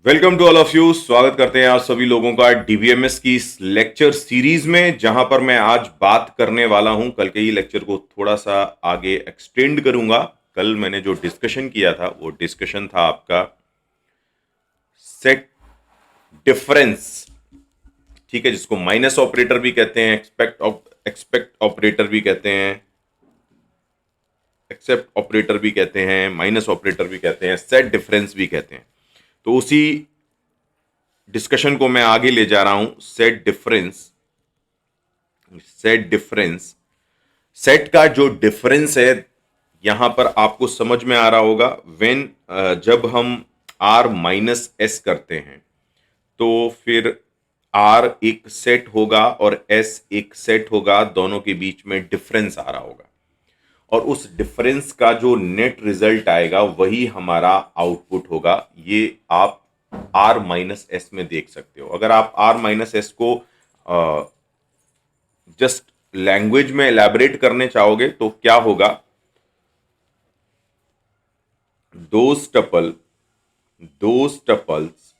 Welcome to all of you. स्वागत करते हैं आप सभी लोगों का डीबीएमएस की इस लेक्चर सीरीज में, जहां पर मैं आज बात करने वाला हूं। कल के ही लेक्चर को थोड़ा सा आगे एक्सटेंड करूंगा। कल मैंने जो डिस्कशन किया था वो डिस्कशन था आपका सेट डिफरेंस, ठीक है, जिसको माइनस ऑपरेटर भी कहते हैं, एक्सपेक्ट ऑपरेटर भी कहते हैं, एक्सेप्ट ऑपरेटर भी कहते हैं, माइनस ऑपरेटर भी कहते हैं, सेट डिफरेंस भी कहते हैं। तो उसी डिस्कशन को मैं आगे ले जा रहा हूं। सेट डिफरेंस सेट का जो डिफरेंस है, यहां पर आपको समझ में आ रहा होगा। व्हेन जब हम आर माइनस एस करते हैं तो फिर आर एक सेट होगा और एस एक सेट होगा, दोनों के बीच में डिफरेंस आ रहा होगा और उस डिफरेंस का जो नेट रिजल्ट आएगा वही हमारा आउटपुट होगा। ये आप आर माइनस एस में देख सकते हो। अगर आप आर माइनस एस को जस्ट लैंग्वेज में एलैबोरेट करने चाहोगे तो क्या होगा? Those tuples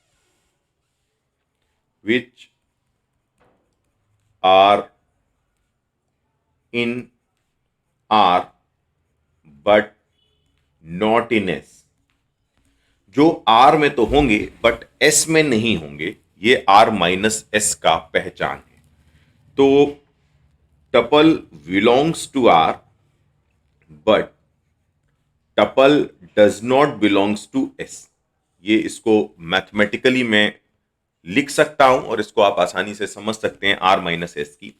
which are in R but not in S, जो R में तो होंगे बट S में नहीं होंगे, ये R माइनस एस का पहचान है। तो tuple belongs to R but tuple does not belongs to S। ये इसको मैथमेटिकली मैं लिख सकता हूं और इसको आप आसानी से समझ सकते हैं आर माइनस एस की।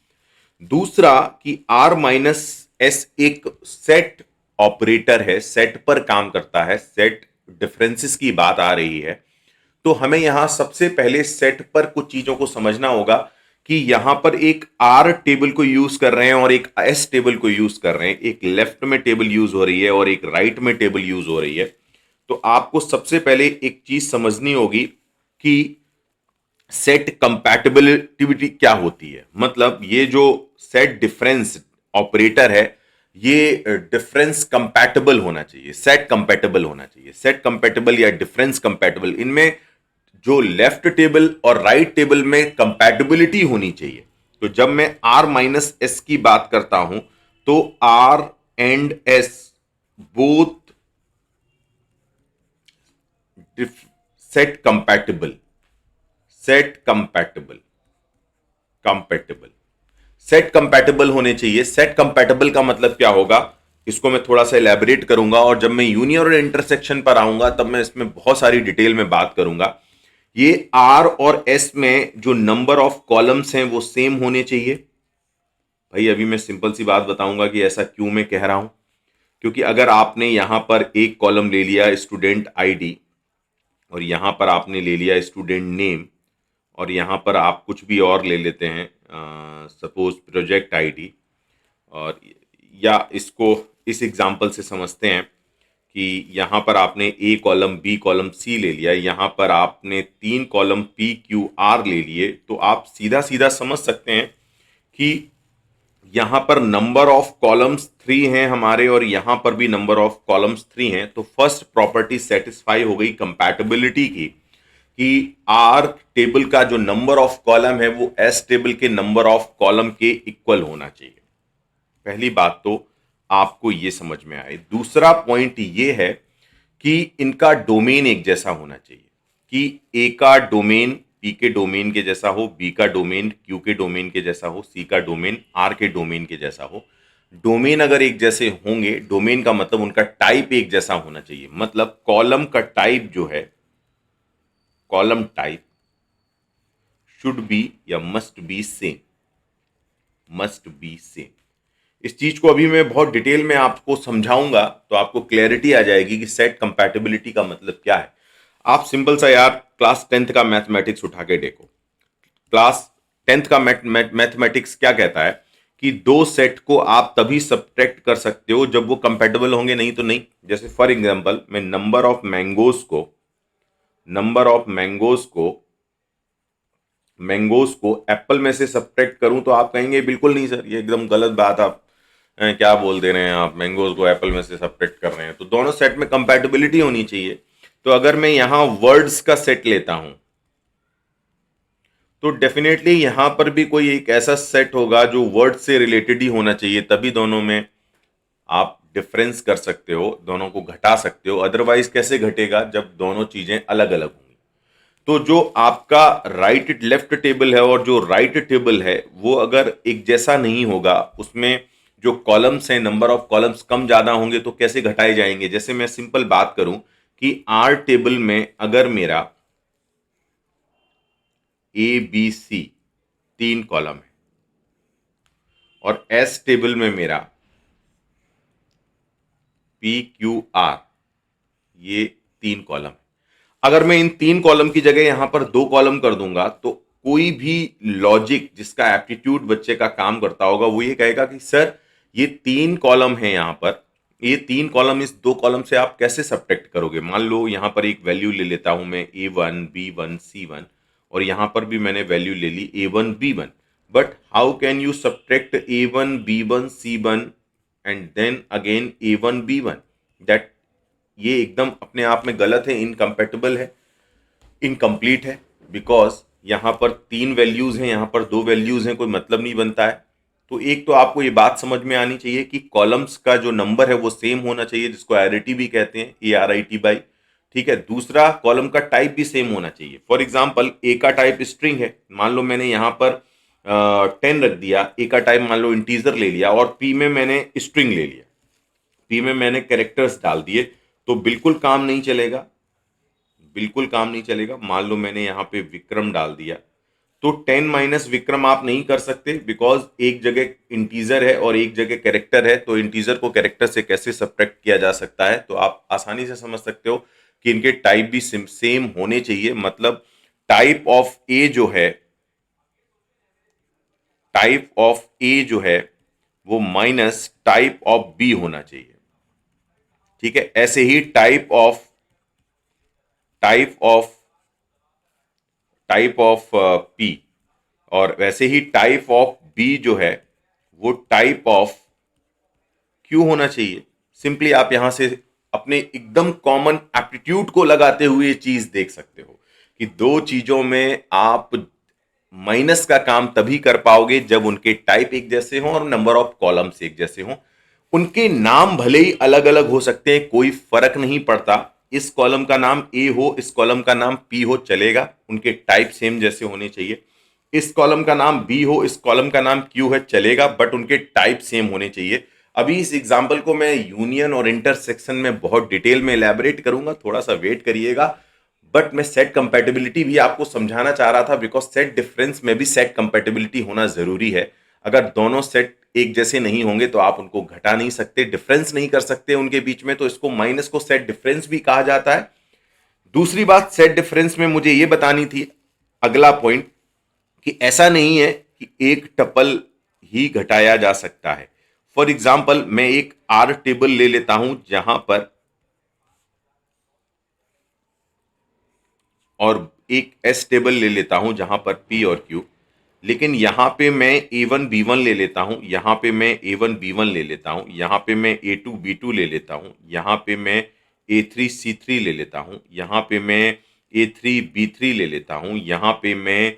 दूसरा कि आर माइनस एस एक सेट ऑपरेटर है, सेट पर काम करता है, सेट डिफरेंसेस की बात आ रही है। तो हमें यहां सबसे पहले सेट पर कुछ चीजों को समझना होगा कि यहां पर एक आर टेबल को यूज कर रहे हैं और एक एस टेबल को यूज कर रहे हैं। एक लेफ्ट में टेबल यूज हो रही है और एक राइट में टेबल यूज हो रही है। तो आपको सबसे पहले एक चीज समझनी होगी कि सेट कंपैटिबिलिटी क्या होती है। मतलब ये जो सेट डिफरेंस ऑपरेटर है, ये डिफरेंस कंपैटिबल होना चाहिए, सेट कंपैटिबल होना चाहिए। सेट कंपैटिबल या डिफरेंस कंपैटिबल, इनमें जो लेफ्ट टेबल और राइट टेबल में कंपैटिबिलिटी होनी चाहिए। तो जब मैं आर माइनस एस की बात करता हूं तो R and S both set compatible, set compatible, compatible, set compatible होने चाहिए। सेट कंपैटिबल का मतलब क्या होगा, इसको मैं थोड़ा सा इलेबोरेट करूंगा और जब मैं यूनियन और इंटरसेक्शन पर आऊंगा तब मैं इसमें बहुत सारी डिटेल में बात करूंगा। ये आर और एस में जो नंबर ऑफ कॉलम्स हैं वो सेम होने चाहिए। भाई अभी मैं सिंपल सी बात बताऊंगा कि ऐसा क्यों मैं कह रहा हूं। क्योंकि अगर आपने यहां पर एक कॉलम ले लिया स्टूडेंट आईडी और यहां पर आपने ले लिया स्टूडेंट नेम और यहाँ पर आप कुछ भी और ले लेते हैं, सपोज प्रोजेक्ट आईडी, और या इसको इस एग्जांपल से समझते हैं कि यहाँ पर आपने ए कॉलम बी कॉलम सी ले लिया, यहाँ पर आपने 3 कॉलम पी क्यू आर ले लिए। तो आप सीधा सीधा समझ सकते हैं कि यहाँ पर नंबर ऑफ कॉलम्स 3 हैं हमारे और यहाँ पर भी नंबर ऑफ कॉलम्स 3 हैं। तो फर्स्ट प्रॉपर्टी सेटिस्फाई हो गई कंपैटिबिलिटी की कि आर टेबल का जो नंबर ऑफ कॉलम है वो एस टेबल के नंबर ऑफ कॉलम के इक्वल होना चाहिए। पहली बात तो आपको ये समझ में आए। दूसरा पॉइंट ये है कि इनका डोमेन एक जैसा होना चाहिए, कि ए का डोमेन पी के डोमेन के जैसा हो, बी का डोमेन क्यू के डोमेन के जैसा हो, सी का डोमेन आर के डोमेन के जैसा हो। डोमेन अगर एक जैसे होंगे, डोमेन का मतलब उनका टाइप एक जैसा होना चाहिए। मतलब कॉलम का टाइप जो है, कॉलम टाइप शुड बी या must be same, must be same. इस चीज को अभी मैं बहुत डिटेल में आपको समझाऊंगा तो आपको क्लैरिटी आ जाएगी कि सेट कंपैटिबिलिटी का मतलब क्या है। आप सिंपल सा यार क्लास 10th का मैथमेटिक्स उठा के देखो। क्लास 10th का मैथमेटिक्स क्या कहता है कि दो सेट को आप तभी सब्ट्रैक्ट कर सकते हो जब वो कंपैटिबल होंगे, नहीं तो नहीं। जैसे फॉर एग्जांपल मैं नंबर ऑफ मैंगोज को एप्पल में से सब्ट्रैक्ट करूं तो आप कहेंगे बिल्कुल नहीं सर, ये एकदम गलत बात, आप क्या बोल दे रहे हैं, आप मैंगोज को एप्पल में से सब्ट्रैक्ट कर रहे हैं। तो दोनों सेट में कंपैटिबिलिटी होनी चाहिए। तो अगर मैं यहां वर्ड्स का सेट लेता हूं तो डेफिनेटली यहां पर भी कोई एक ऐसा सेट होगा जो वर्ड से रिलेटेड ही होना चाहिए, तभी दोनों में आप डिफरेंस कर सकते हो, दोनों को घटा सकते हो। अदरवाइज कैसे घटेगा जब दोनों चीजें अलग अलग होंगी। तो जो आपका राइट लेफ्ट टेबल है और जो राइट टेबल है वो अगर एक जैसा नहीं होगा, उसमें जो कॉलम्स हैं, नंबर ऑफ कॉलम्स कम ज्यादा होंगे, तो कैसे घटाए जाएंगे। जैसे मैं सिंपल बात करूं कि आर टेबल में अगर मेरा ए बी सी 3 कॉलम है और एस टेबल में मेरा पी क्यू आर ये 3 कॉलम है। अगर मैं इन 3 कॉलम की जगह यहां पर 2 कॉलम कर दूंगा तो कोई भी लॉजिक जिसका एप्टीट्यूड बच्चे का काम करता होगा वो ये कहेगा कि सर ये 3 कॉलम है, यहां पर ये 3 कॉलम, इस 2 कॉलम से आप कैसे सब्ट्रैक्ट करोगे। मान लो यहां पर एक वैल्यू ले लेता हूं मैं A1 B1 C1 और यहां पर भी मैंने वैल्यू ले ली A1 B1, but how can you subtract A1 B1 C1 and then again A1 B1। That ये एकदम अपने आप में गलत है, इनकम्पेटेबल है, इनकम्प्लीट है, बिकॉज यहां पर 3 वैल्यूज हैं, यहां पर 2 वैल्यूज हैं, कोई मतलब नहीं बनता है। तो एक तो आपको ये बात समझ में आनी चाहिए कि कॉलम्स का जो नंबर है वो सेम होना चाहिए, जिसको एरिटी भी कहते हैं, ARIT बाई। ठीक है। दूसरा, कॉलम का टाइप भी सेम होना चाहिए। फॉर एग्जाम्पल ए का टाइप स्ट्रिंग है, मान लो मैंने यहां पर 10 रख दिया, ए का टाइप मान लो इंटीजर ले लिया और पी में मैंने स्ट्रिंग ले लिया, पी में मैंने कैरेक्टर्स डाल दिए, तो बिल्कुल काम नहीं चलेगा, बिल्कुल काम नहीं चलेगा। मान लो मैंने यहां पे विक्रम डाल दिया, तो 10 माइनस विक्रम आप नहीं कर सकते, बिकॉज एक जगह इंटीजर है और एक जगह कैरेक्टर है, तो इंटीजर को कैरेक्टर से कैसे सब्ट्रैक्ट किया जा सकता है। तो आप आसानी से समझ सकते हो कि इनके टाइप भी सेम होने चाहिए। मतलब टाइप ऑफ ए जो है, टाइप ऑफ ए जो है वो माइनस टाइप ऑफ बी होना चाहिए। ठीक है। ऐसे ही टाइप ऑफ पी, और वैसे ही टाइप ऑफ बी जो है वो टाइप ऑफ क्यू होना चाहिए। सिंपली आप यहां से अपने एकदम कॉमन एप्टीट्यूड को लगाते हुए ये चीज देख सकते हो कि दो चीजों में आप माइनस का काम तभी कर पाओगे जब उनके टाइप एक जैसे हों और नंबर ऑफ कॉलम्स एक जैसे हों। उनके नाम भले ही अलग अलग हो सकते हैं, कोई फर्क नहीं पड़ता। इस कॉलम का नाम ए हो, इस कॉलम का नाम पी हो, चलेगा, उनके टाइप सेम जैसे होने चाहिए। इस कॉलम का नाम बी हो, इस कॉलम का नाम क्यू है, चलेगा, बट उनके टाइप सेम होने चाहिए। अभी इस एग्जाम्पल को मैं यूनियन और इंटरसेक्शन में बहुत डिटेल में इलेबोरेट करूंगा, थोड़ा सा वेट करिएगा। बट मैं सेट कंपैटिबिलिटी भी आपको समझाना चाह रहा था, बिकॉज सेट डिफरेंस में भी सेट कंपैटिबिलिटी होना जरूरी है। अगर दोनों सेट एक जैसे नहीं होंगे तो आप उनको घटा नहीं सकते, डिफरेंस नहीं कर सकते उनके बीच में, तो इसको माइनस को सेट डिफरेंस भी कहा जाता है। दूसरी बात सेट डिफरेंस में मुझे यह बतानी थी, अगला पॉइंट, कि ऐसा नहीं है कि एक टपल ही घटाया जा सकता है। फॉर एग्जाम्पल मैं एक आर टेबल ले लेता हूं जहां पर, और एक एस टेबल ले लेता हूं जहां पर पी और क्यू, लेकिन यहां पे मैं A1 B1 ले लेता हूं, यहां पे मैं A1 B1 ले लेता हूं, यहां पे मैं A2 B2 ले लेता हूं, यहां पे मैं A3 C3 ले लेता हूं, यहां पे मैं A3 B3 ले लेता हूं, यहां पे मैं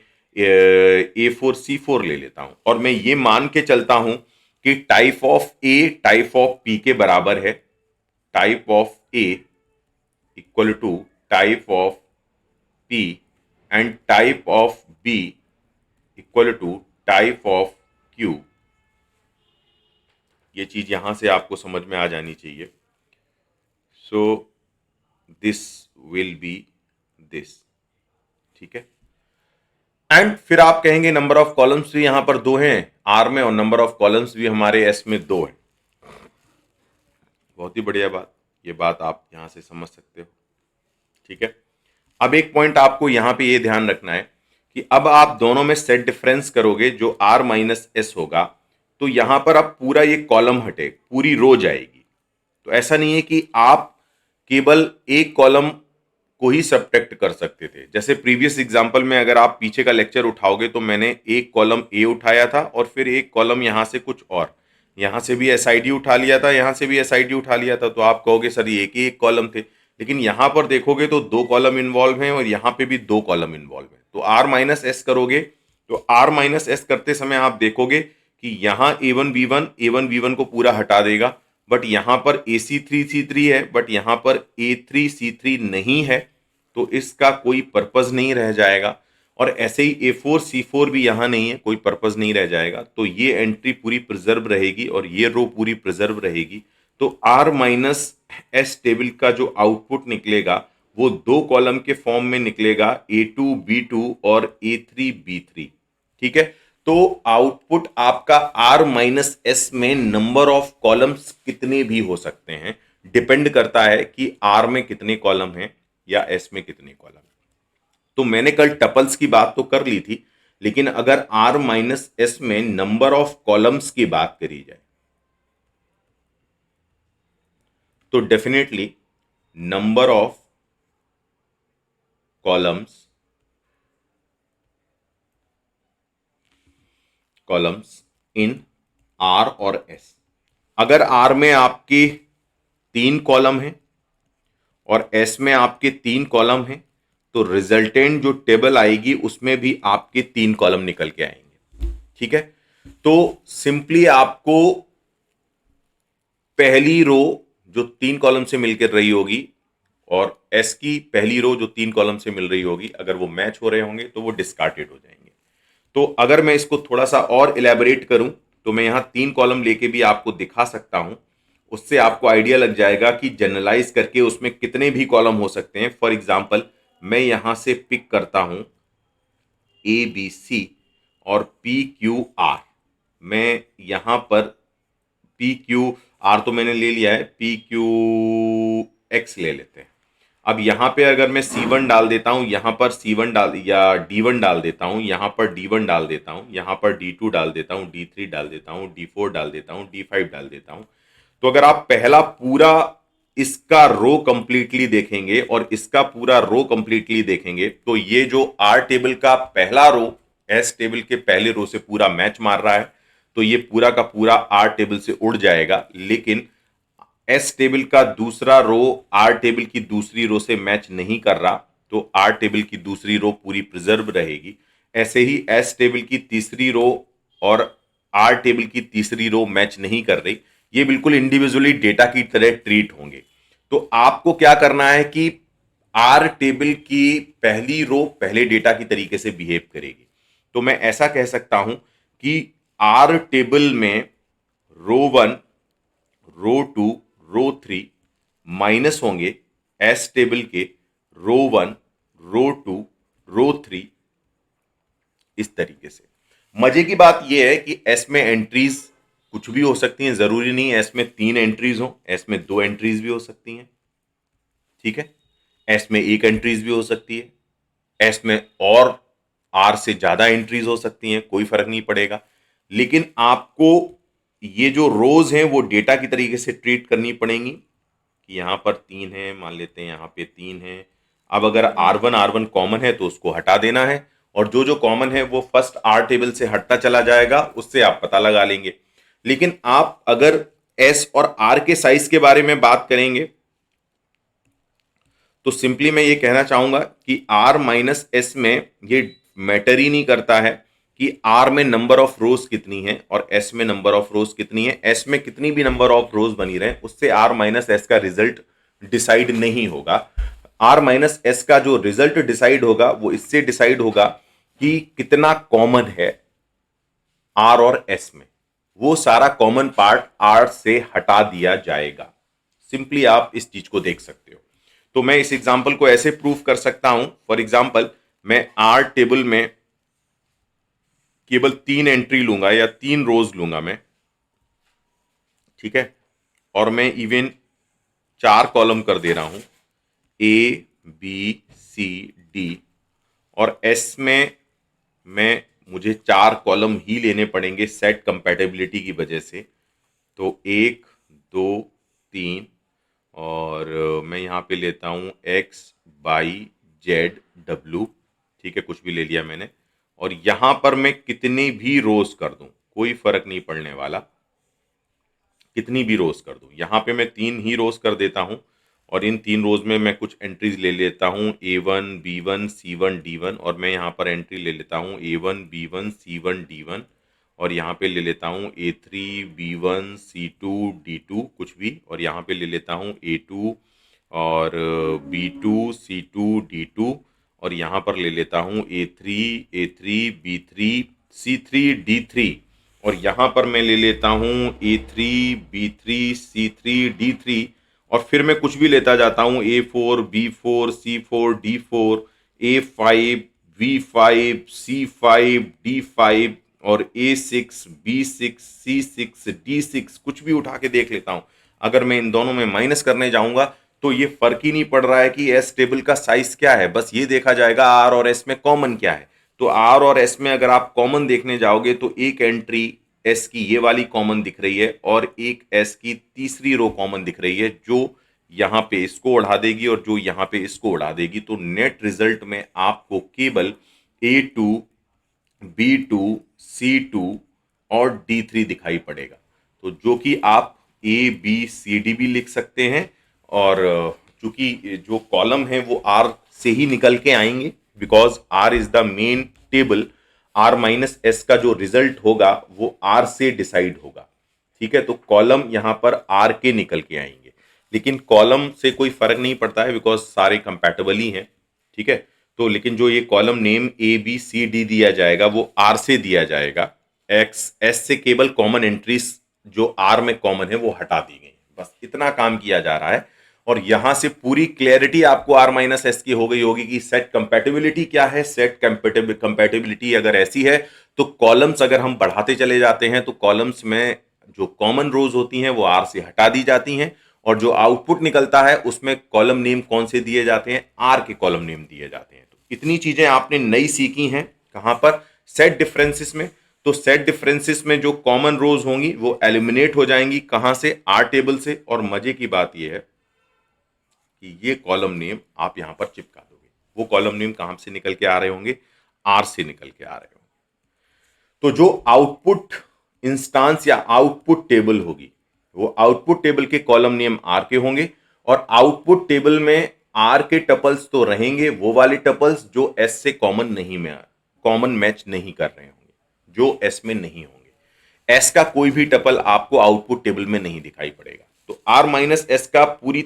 A4 C4 ले लेता हूं, और मैं ये मान के चलता हूं कि type of A type of P के बराबर है, type of A equal to type of P and type of B equal to type of Q. ये चीज यहां से आपको समझ में आ जानी चाहिए। So this will be this. ठीक है। एंड फिर आप कहेंगे नंबर ऑफ कॉलम्स भी यहां पर 2 हैं आर में और नंबर ऑफ कॉलम्स भी हमारे एस में 2 है। बहुत ही बढ़िया बात, ये बात आप यहां से समझ सकते हो। ठीक है। अब एक पॉइंट आपको यहां पे ये ध्यान रखना है कि अब आप दोनों में सेट डिफरेंस करोगे, जो आर माइनस एस होगा, तो यहां पर अब पूरा ये कॉलम हटे, पूरी रो जाएगी। तो ऐसा नहीं है कि आप केवल एक कॉलम को ही सब्ट्रैक्ट कर सकते थे। जैसे प्रीवियस एग्जांपल में अगर आप पीछे का लेक्चर उठाओगे तो मैंने एक कॉलम ए उठाया था और फिर एक कॉलम यहां से कुछ और, यहां से भी एसआईडी उठा लिया था, यहां से भी एसआईडी उठा लिया था, तो आप कहोगे सर ये एक ही एक कॉलम थे। लेकिन यहां पर देखोगे तो 2 कॉलम इन्वॉल्व हैं और यहां पे भी 2 कॉलम इन्वॉल्व हैं। तो आर माइनस एस करोगे तो आर माइनस एस करते समय आप देखोगे कि यहां ए वन वी वन को पूरा हटा देगा, बट यहां पर AC3C3 है, बट यहां पर A3C3 नहीं है, तो इसका कोई पर्पज नहीं रह जाएगा। और ऐसे ही A4C4 भी यहां नहीं है, कोई पर्पज नहीं रह जाएगा। तो ये एंट्री पूरी प्रिजर्व रहेगी और ये रो पूरी प्रिजर्व रहेगी। तो आर माइनस एस टेबल का जो आउटपुट निकलेगा वो 2 कॉलम के फॉर्म में निकलेगा, A2B2 और A3B3। ठीक है, तो आउटपुट आपका आर माइनस एस में नंबर ऑफ कॉलम्स कितने भी हो सकते हैं, डिपेंड करता है कि आर में कितने कॉलम हैं या एस में कितने कॉलम हैं। तो मैंने कल टपल्स की बात तो कर ली थी, लेकिन अगर आर माइनस एस में नंबर ऑफ कॉलम्स की बात करी जाए तो definitely number of columns in are और एस, अगर आर में आपके 3 कॉलम हैं और एस में आपके 3 कॉलम हैं तो रिजल्टेंट जो टेबल आएगी उसमें भी आपके 3 कॉलम निकल के आएंगे। ठीक है, तो सिंपली आपको पहली रो जो 3 कॉलम से मिलकर रही होगी और एस की पहली रो जो 3 कॉलम से मिल रही होगी, अगर वो मैच हो रहे होंगे तो वो डिस्कार्टेड हो जाएंगे। तो अगर मैं इसको थोड़ा सा और इलेबोरेट करूं तो मैं यहां 3 कॉलम लेके भी आपको दिखा सकता हूं, उससे आपको आइडिया लग जाएगा कि जनरलाइज करके उसमें कितने भी कॉलम हो सकते हैं। फॉर एग्जाम्पल मैं यहां से पिक करता हूं ABC और PQR, मैं यहां पर PQR तो मैंने ले लिया है, PQX ले लेते हैं। अब यहां पे अगर मैं C1 डाल देता हूं, यहां पर C1 डाल या D1 डाल देता हूं, यहां पर D1 डाल देता हूं, यहां पर D2 डाल देता हूं, D3 डाल देता हूं, D4 डाल देता हूं, D5 डाल देता हूं, तो अगर आप पहला पूरा इसका रो कंप्लीटली देखेंगे और इसका पूरा रो कंप्लीटली देखेंगे तो ये जो आर टेबल का पहला रो एस टेबल के पहले रो से पूरा मैच मार रहा है, तो ये पूरा का पूरा आर टेबल से उड़ जाएगा। लेकिन एस टेबल का दूसरा रो आर टेबल की दूसरी रो से मैच नहीं कर रहा, तो आर टेबल की दूसरी रो पूरी प्रिजर्व रहेगी। ऐसे ही एस टेबल की तीसरी रो और आर टेबल की तीसरी रो मैच नहीं कर रही, ये बिल्कुल इंडिविजुअली डेटा की तरह ट्रीट होंगे। तो आपको क्या करना है कि आर टेबल की पहली रो पहले डेटा की तरीके से बिहेव करेगी। तो मैं ऐसा कह सकता हूं कि आर टेबल में रो 1, रो 2, रो 3 माइनस होंगे एस टेबल के रो 1, रो 2, रो 3, इस तरीके से। मजे की बात यह है कि एस में एंट्रीज कुछ भी हो सकती हैं, जरूरी नहीं एस में 3 एंट्रीज हो, एस में 2 एंट्रीज भी हो सकती हैं। ठीक है, एस में 1 एंट्रीज भी हो सकती है, एस में और आर से ज्यादा एंट्रीज हो सकती हैं, कोई फर्क नहीं पड़ेगा। लेकिन आपको ये जो रोज हैं वो डेटा की तरीके से ट्रीट करनी पड़ेंगी कि यहां पर 3 है, मान लेते हैं यहां पे 3 है। अब अगर R1 कॉमन है तो उसको हटा देना है और जो जो कॉमन है वो फर्स्ट आर टेबल से हटता चला जाएगा, उससे आप पता लगा लेंगे। लेकिन आप अगर एस और आर के साइज के बारे में बात करेंगे तो सिंपली मैं ये कहना चाहूंगा कि आर माइनस एस में ये मैटर ही नहीं करता है कि आर में नंबर ऑफ रोज कितनी है और एस में नंबर ऑफ रोज कितनी है। एस में कितनी भी नंबर ऑफ रोज बनी रहे उससे आर माइनस एस का रिजल्ट डिसाइड नहीं होगा। आर माइनस एस का जो रिजल्ट डिसाइड होगा वो इससे डिसाइड होगा कि कितना कॉमन है आर और एस में, वो सारा कॉमन पार्ट आर से हटा दिया जाएगा। सिंपली आप इस चीज को देख सकते हो। तो मैं इस एग्जाम्पल को ऐसे प्रूफ कर सकता हूं, फॉर एग्जाम्पल मैं आर टेबल में केवल 3 एंट्री लूंगा या 3 रोज लूंगा मैं, ठीक है, और मैं इवन 4 कॉलम कर दे रहा हूं A B C D और एस में मुझे 4 कॉलम ही लेने पड़ेंगे सेट कंपैटिबिलिटी की वजह से। तो 1 2 3 और मैं यहाँ पे लेता हूँ XYZ W, ठीक है, कुछ भी ले लिया मैंने। और यहाँ पर मैं कितनी भी रोज कर दूं कोई फर्क नहीं पड़ने वाला, कितनी भी रोज कर दूं। यहाँ पे मैं 3 ही रोज कर देता हूँ और इन 3 रोज में मैं कुछ एंट्रीज ले लेता हूँ A1 B1 C1 D1, और मैं यहाँ पर एंट्री ले लेता हूँ A1 B1 C1 D1, और यहाँ पे ले लेता हूँ A3 B1 C2 D2 कुछ भी, और यहाँ पे ले लेता हूँ A2 और B2 C2 D2, और यहाँ पर ले लेता हूँ A3 B3 C3 D3, और यहाँ पर मैं ले लेता हूँ A3 B3 C3 D3, और फिर मैं कुछ भी लेता जाता हूँ A4 B4 C4 D4 A5 V5 C5 D5 और A6 B6 C6 D6 कुछ भी उठा के देख लेता हूँ। अगर मैं इन दोनों में माइनस करने जाऊंगा तो ये फर्क ही नहीं पड़ रहा है कि एस टेबल का साइज क्या है, बस ये देखा जाएगा आर और एस में कॉमन क्या है। तो आर और एस में अगर आप कॉमन देखने जाओगे तो एक एंट्री एस की ये वाली कॉमन दिख रही है और एक एस की तीसरी रो कॉमन दिख रही है, जो यहां पे इसको उड़ा देगी और जो यहां पे इसको उड़ा देगी। तो नेट रिजल्ट में आपको केवल A2 B2 C2 और D3 दिखाई पड़ेगा, तो जो कि आप ABCD भी लिख सकते हैं। और चूंकि जो कॉलम है वो R से ही निकल के आएंगे, because R is the main table. R minus S का जो रिजल्ट होगा वो R से डिसाइड होगा, ठीक है। तो कॉलम यहां पर R के निकल के आएंगे, लेकिन कॉलम से कोई फर्क नहीं पड़ता है बिकॉज सारे कंपैटिबल ही हैं, ठीक है। तो लेकिन जो ये कॉलम नेम ABCD दिया जाएगा वो R से दिया जाएगा। एक्स एस से केवल कॉमन एंट्रीज जो R में कॉमन है वो हटा दी गई, बस इतना काम किया जा रहा है। और यहां से पूरी क्लैरिटी आपको R माइनस एस की हो गई होगी कि सेट कंपैटिबिलिटी क्या है। सेट कंपैटिबिलिटी अगर ऐसी है तो कॉलम्स अगर हम बढ़ाते चले जाते हैं तो कॉलम्स में जो कॉमन रोज होती हैं वो R से हटा दी जाती हैं, और जो आउटपुट निकलता है उसमें कॉलम नेम कौन से दिए जाते हैं, R के कॉलम नेम दिए जाते हैं। तो इतनी चीजें आपने नई सीखी हैं कहां पर, सेट डिफरेंसेस में। तो सेट डिफरेंसेस में जो कॉमन रोज होंगी वो एलिमिनेट हो जाएंगी कहां से, R टेबल से। और मजे की बात यह है कि ये कॉलम नेम आप यहां पर चिपका दोगे, वो कॉलम नेम कहां से निकल के आ रहे होंगे, R से निकल के आ रहे होंगे। तो जो आउटपुट इंस्टांस या आउटपुट टेबल होगी वो आउटपुट टेबल के कॉलम नेम R के होंगे, और आउटपुट टेबल में R के टपल्स तो रहेंगे, वो वाले टपल्स जो S से कॉमन मैच नहीं कर रहे होंगे, जो S में नहीं होंगे। S का कोई भी टपल आपको आउटपुट टेबल में नहीं दिखाई पड़ेगा। तो R माइनस एस का पूरी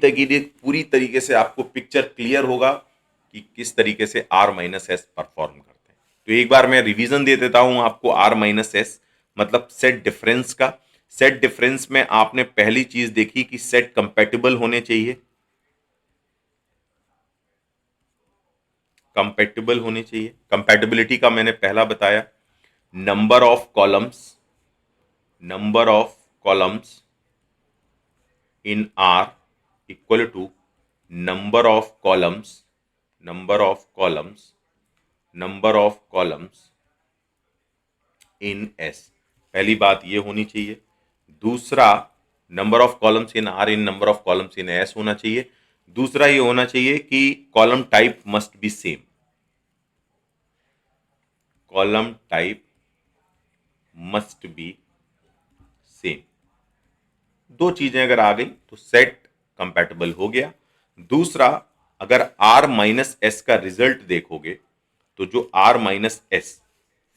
तरीके से आपको पिक्चर क्लियर होगा कि किस तरीके से R माइनस एस परफॉर्म करते हैं। तो एक बार मैं रिवीजन दे देता हूं आपको। R माइनस एस मतलब सेट डिफरेंस का। सेट डिफरेंस में आपने पहली चीज देखी कि सेट कंपैटिबल होने चाहिए, कंपैटिबल होने चाहिए। कंपैटिबिलिटी का मैंने पहला बताया, number of columns in R equal to number of columns in S। पहली बात ये होनी चाहिए। दूसरा, number of columns in R in number of columns in S होना चाहिए। दूसरा ये होना चाहिए कि column type must be same, column type must be same. दो चीजें अगर आ गई तो सेट कंपैटिबल हो गया। दूसरा, अगर R माइनस एस का रिजल्ट देखोगे तो जो R माइनस एस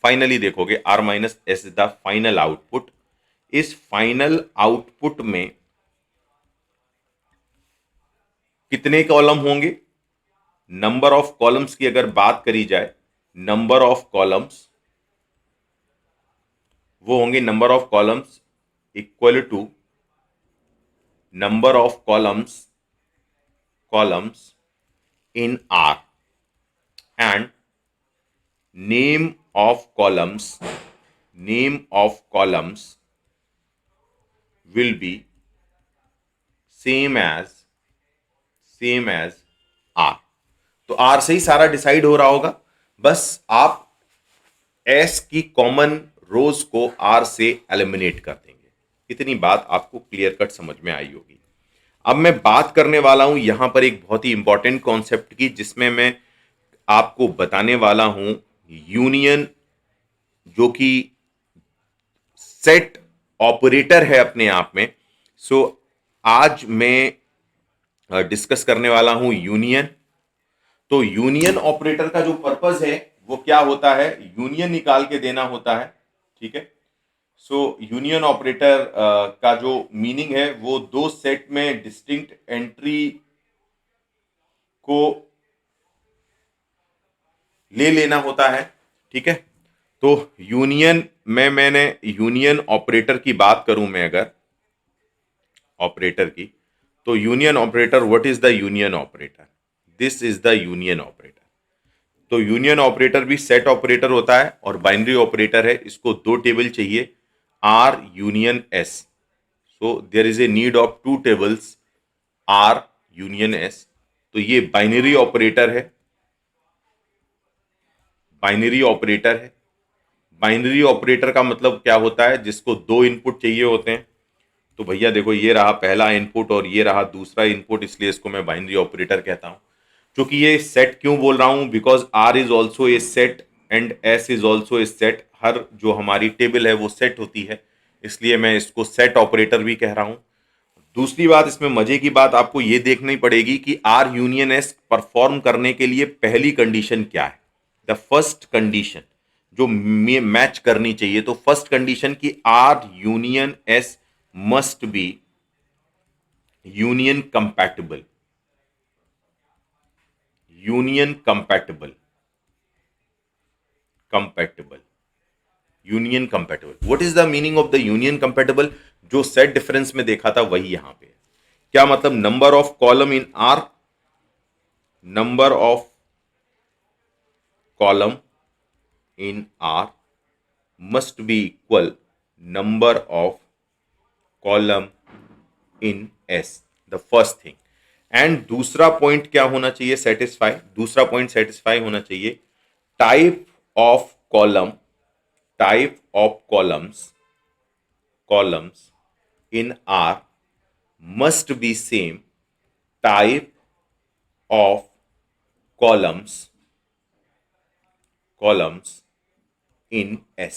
फाइनली देखोगे, R minus S is the final output. इस फाइनल आउटपुट में कितने कॉलम होंगे, नंबर ऑफ कॉलम्स की अगर बात करी जाए, नंबर ऑफ कॉलम्स वो होंगे number of columns equal to number of columns in R, and name of columns will be same as R। तो R से ही सारा डिसाइड हो रहा होगा, बस आप S की कॉमन रोज को R से एलिमिनेट कर देंगे। इतनी बात आपको क्लियर कट समझ में आई होगी। अब मैं बात करने वाला हूं यहां पर एक बहुत ही इंपॉर्टेंट कॉन्सेप्ट की, जिसमें मैं आपको बताने वाला हूं यूनियन, जो कि सेट ऑपरेटर है अपने आप में। सो आज मैं डिस्कस करने वाला हूं यूनियन। तो यूनियन ऑपरेटर का जो पर्पस है वो क्या होता है, यूनियन निकाल के देना होता है। ठीक है। सो यूनियन ऑपरेटर का जो मीनिंग है वो दो सेट में डिस्टिंक्ट एंट्री को ले लेना होता है। ठीक है। तो यूनियन में मैंने यूनियन ऑपरेटर की बात करूं, मैं अगर ऑपरेटर की, तो union operator, what is the union operator, this is the union operator. तो यूनियन ऑपरेटर भी सेट ऑपरेटर होता है और बाइनरी ऑपरेटर है। इसको दो टेबल चाहिए, R union S. So there is a need of two tables, R union S. तो ये बाइनरी ऑपरेटर है, बाइनरी ऑपरेटर है। बाइनरी ऑपरेटर का मतलब क्या होता है, जिसको दो इनपुट चाहिए होते हैं। तो भैया देखो, ये रहा पहला इनपुट और ये रहा दूसरा इनपुट, इसलिए इसको मैं बाइनरी ऑपरेटर कहता हूं। क्योंकि ये सेट क्यों बोल रहा हूं, because R is also a set and S is also a set. हर जो हमारी टेबल है वो सेट होती है, इसलिए मैं इसको सेट ऑपरेटर भी कह रहा हूं। दूसरी बात, इसमें मजे की बात आपको ये देखनी पड़ेगी कि आर यूनियन एस परफॉर्म करने के लिए पहली कंडीशन क्या है। द फर्स्ट कंडीशन जो मैच करनी चाहिए, तो फर्स्ट कंडीशन की R union S must be union compatible, union compatible, compatible, union compatible. What is the meaning of the union compatible, जो सेट डिफरेंस में देखा था वही यहां पे है। क्या मतलब, number of column in R, number of column in R must be equal number of column in S, the first thing। And दूसरा पॉइंट क्या होना चाहिए, सेटिस्फाई, दूसरा पॉइंट सेटिस्फाई होना चाहिए। Type of column, type of columns, columns in R must be same type of columns, columns in S.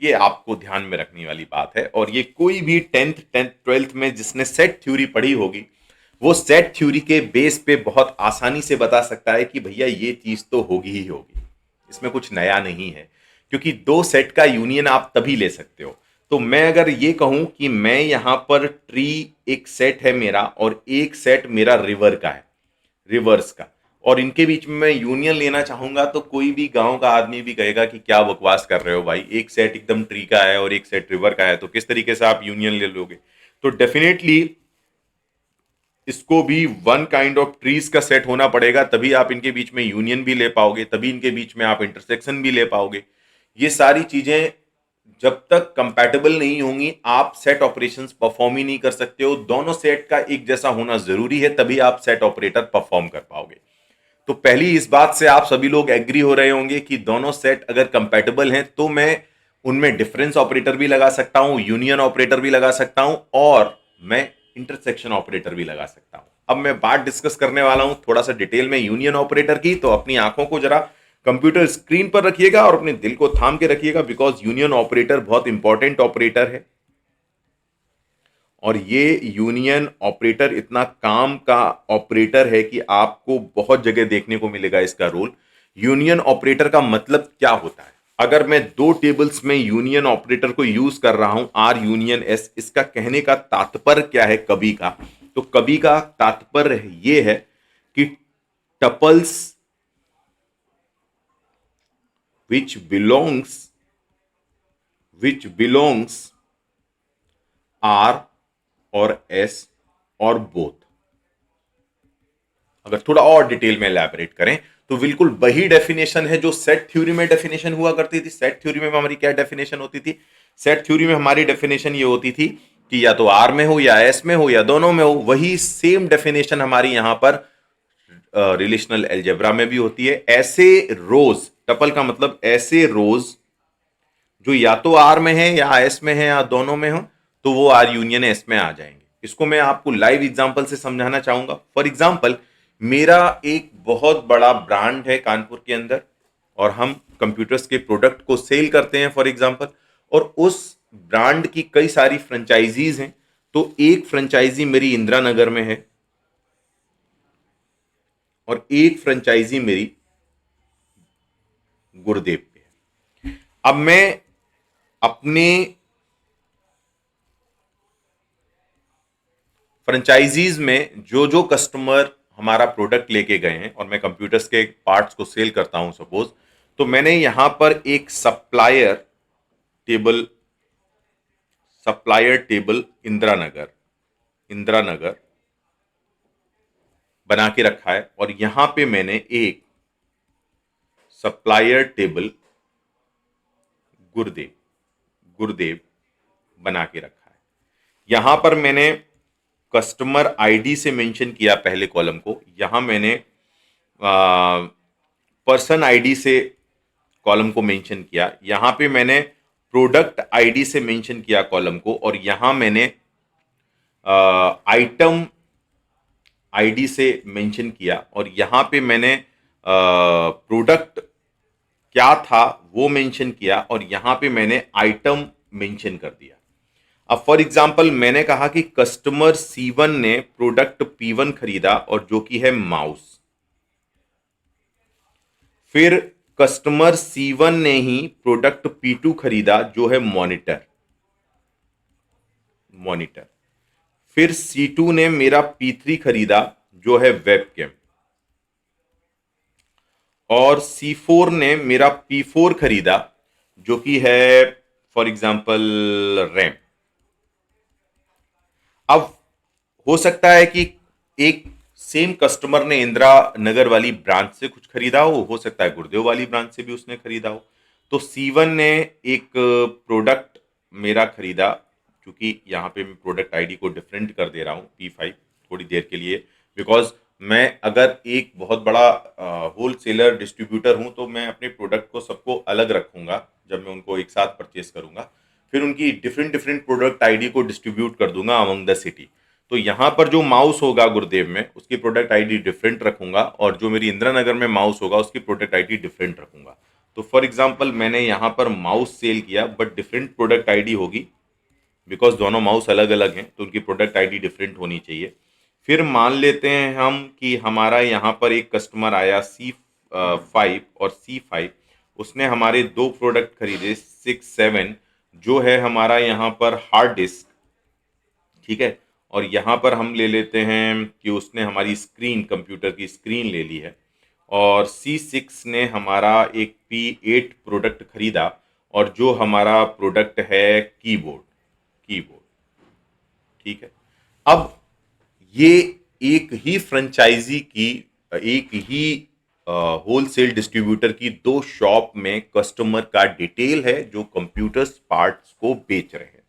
ये आपको ध्यान में रखने वाली बात है, और ये कोई भी 10th 12th में जिसने सेट थ्योरी पढ़ी होगी, वो सेट थ्योरी के बेस पे बहुत आसानी से बता सकता है कि भैया ये चीज तो होगी ही होगी, इसमें कुछ नया नहीं है। क्योंकि दो सेट का यूनियन आप तभी ले सकते हो। तो मैं अगर ये कहूं कि मैं यहां पर ट्री, एक सेट है मेरा और एक सेट मेरा रिवर का है, रिवर्स का, और इनके बीच में मैं यूनियन लेना चाहूंगा, तो कोई भी गांव का आदमी भी कहेगा कि क्या बकवास कर रहे हो भाई, एक सेट एकदम ट्री का है और एक सेट रिवर का है, तो किस तरीके से आप यूनियन ले लोगे। तो डेफिनेटली इसको भी वन काइंड ऑफ ट्रीज का सेट होना पड़ेगा, तभी आप इनके बीच में यूनियन भी ले पाओगे, तभी इनके बीच में आप इंटरसेक्शन भी ले पाओगे। ये सारी चीजें जब तक कंपैटिबल नहीं होंगी, आप सेट ऑपरेशंस परफॉर्म ही नहीं कर सकते हो। दोनों सेट का एक जैसा होना जरूरी है, तभी आप सेट ऑपरेटर परफॉर्म कर पाओगे। तो पहली इस बात से आप सभी लोग एग्री हो रहे होंगे कि दोनों सेट अगर कंपैटिबल हैं तो मैं उनमें डिफरेंस ऑपरेटर भी लगा सकता हूं, यूनियन ऑपरेटर भी लगा सकता हूं, और मैं इंटरसेक्शन ऑपरेटर भी लगा सकता हूं। अब मैं बात डिस्कस करने वाला हूं थोड़ा सा डिटेल में यूनियन ऑपरेटर की, तो अपनी आंखों को जरा कंप्यूटर स्क्रीन पर रखिएगा और अपने दिल को थाम के रखिएगा, बिकॉज यूनियन ऑपरेटर बहुत इंपॉर्टेंट ऑपरेटर है। और ये यूनियन ऑपरेटर इतना काम का ऑपरेटर है कि आपको बहुत जगह देखने को मिलेगा इसका रोल। यूनियन ऑपरेटर का मतलब क्या होता है, अगर मैं दो टेबल्स में यूनियन ऑपरेटर को यूज कर रहा हूं, आर यूनियन एस, इसका कहने का तात्पर्य क्या है कवि का, तो कवि का तात्पर्य यह है कि टपल्स which belongs R और S और बोथ। अगर थोड़ा और डिटेल में एलैबोरेट करें तो बिल्कुल वही डेफिनेशन है जो सेट थ्योरी में डेफिनेशन हुआ करती थी। सेट थ्योरी में हमारी क्या डेफिनेशन होती थी, सेट थ्योरी में हमारी डेफिनेशन ये होती थी कि या तो आर में हो या एस में हो या दोनों में हो। वही सेम डेफिनेशन हमारी यहां पर रिलेशनल एल्जेब्रा में भी होती है। ऐसे रोज, टपल का मतलब ऐसे रोज जो या तो आर में है या एस में है या दोनों में हो, तो वो आर यूनियन एस में आ जाएंगे। इसको मैं आपको लाइव एग्जांपल से समझाना चाहूंगा। फॉर एग्जांपल, मेरा एक बहुत बड़ा ब्रांड है कानपुर के अंदर और हम कंप्यूटर्स के प्रोडक्ट को सेल करते हैं फॉर एग्जांपल, और उस ब्रांड की कई सारी फ्रेंचाइजीज हैं। तो एक फ्रेंचाइजी मेरी इंदिरा नगर में है, और एक फ्रेंचाइजी मेरी गुरुदेव पे है। अब मैं अपने फ्रेंचाइजीज में जो जो कस्टमर हमारा प्रोडक्ट लेके गए हैं, और मैं कंप्यूटर्स के पार्ट्स को सेल करता हूं सपोज, तो मैंने यहां पर एक table supplier table Indira Nagar बना के रखा है, और यहां पे मैंने एक सप्लायर टेबल गुरुदेव गुरुदेव बना के रखा है। यहां पर मैंने कस्टमर आईडी से मेंशन किया पहले कॉलम को, यहां मैंने पर्सन आईडी से कॉलम को मेंशन किया, यहां पे मैंने प्रोडक्ट आईडी से मेंशन किया कॉलम को, और यहां मैंने आइटम आईडी से मेंशन किया, और यहां पे मैंने प्रोडक्ट क्या था वो मेंशन किया, और यहां पे मैंने आइटम मेंशन कर दिया। अब फॉर एग्जांपल मैंने कहा कि कस्टमर C1 ने प्रोडक्ट P1 खरीदा और जो कि है माउस, फिर कस्टमर C1 ने ही प्रोडक्ट P2 खरीदा जो है मॉनिटर, फिर C2 ने मेरा P3 खरीदा जो है वेबकैम, और C4 ने मेरा P4 खरीदा जो कि है फॉर एग्जांपल रैम। अब हो सकता है कि एक सेम कस्टमर ने इंदिरा नगर वाली ब्रांच से कुछ खरीदा हो सकता है गुरुदेव वाली ब्रांच से भी उसने खरीदा हो। तो C1 ने एक प्रोडक्ट मेरा खरीदा, क्योंकि यहाँ पे मैं प्रोडक्ट आईडी को डिफरेंट कर दे रहा हूँ P5 थोड़ी देर के लिए, बिकॉज मैं अगर एक बहुत बड़ा होल सेलर डिस्ट्रीब्यूटर हूँ तो मैं अपने प्रोडक्ट को सबको अलग रखूंगा जब मैं उनको एक साथ परचेस करूंगा, फिर उनकी डिफरेंट डिफरेंट प्रोडक्ट आईडी को डिस्ट्रीब्यूट कर दूंगा अमंग द सिटी। तो यहाँ पर जो माउस होगा गुरुदेव में उसकी प्रोडक्ट आईडी डिफरेंट रखूंगा, और जो मेरी इंदिरा नगर में माउस होगा उसकी प्रोडक्ट आईडी डिफरेंट रखूंगा। तो फॉर एग्जांपल मैंने यहाँ पर माउस सेल किया बट डिफरेंट प्रोडक्ट आईडी होगी, बिकॉज दोनों माउस अलग अलग हैं तो उनकी प्रोडक्ट आईडी डिफरेंट होनी चाहिए। फिर मान लेते हैं हम कि हमारा यहाँ पर एक कस्टमर आया C5 और C5, उसने हमारे दो प्रोडक्ट खरीदे 6-7 जो है हमारा यहाँ पर हार्ड डिस्क, ठीक है, और यहाँ पर हम ले लेते हैं कि उसने हमारी स्क्रीन कंप्यूटर की स्क्रीन ले ली है, और C6 ने हमारा एक P8 प्रोडक्ट खरीदा और जो हमारा प्रोडक्ट है कीबोर्ड, ठीक है। अब ये एक ही फ्रेंचाइजी की एक ही होलसेल डिस्ट्रीब्यूटर की दो शॉप में कस्टमर का डिटेल है जो कंप्यूटर्स पार्ट्स को बेच रहे हैं।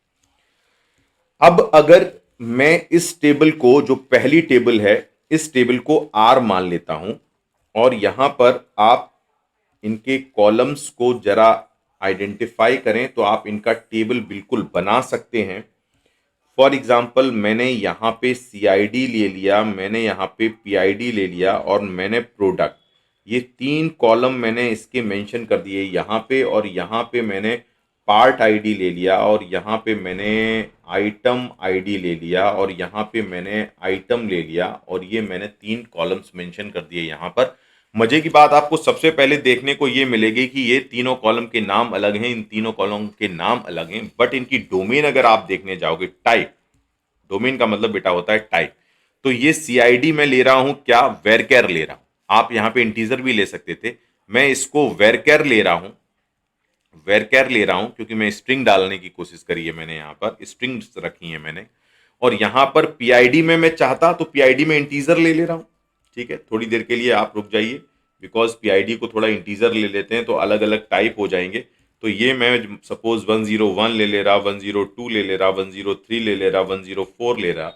अब अगर मैं इस टेबल को, जो पहली टेबल है, इस टेबल को R मान लेता हूं, और यहां पर आप इनके कॉलम्स को जरा आइडेंटिफाई करें तो आप इनका टेबल बिल्कुल बना सकते हैं। फॉर एग्जाम्पल मैंने यहाँ पे CID ले लिया, मैंने यहाँ पे PID ले लिया, और मैंने प्रोडक्ट, ये तीन कॉलम मैंने इसके मेंशन कर दिए यहाँ पे, और यहाँ पे मैंने पार्ट आईडी ले लिया, और यहाँ पे मैंने आइटम आईडी ले लिया, और यहाँ पे मैंने आइटम ले लिया, और ये मैंने तीन कॉलम्स मेंशन कर दिए यहाँ पर। मजे की बात आपको सबसे पहले देखने को ये मिलेगी कि ये तीनों कॉलम के नाम अलग हैं, इन तीनों कॉलम के नाम अलग हैं, बट इनकी डोमेन अगर आप देखने जाओगे, टाइप, डोमेन का मतलब बेटा होता है टाइप। तो ये CID में ले रहा हूं क्या, वेरकेर ले रहा हूं, आप यहां पे इंटीजर भी ले सकते थे, मैं इसको वेरकेर ले रहा हूं, क्योंकि मैं स्ट्रिंग डालने की कोशिश करी है, मैंने यहां पर स्ट्रिंग्स रखी है मैंने, और यहां पर PID में मैं चाहता तो PID में इंटीजर ले रहा हूं, ठीक है। थोड़ी देर के लिए आप रुक जाइए, बिकॉज PID को थोड़ा इंटीजर ले लेते हैं तो अलग अलग टाइप हो जाएंगे। तो ये मैं सपोज 101 ले रहा, 102 ले रहा, 103 ले रहा, 104 ले रहा,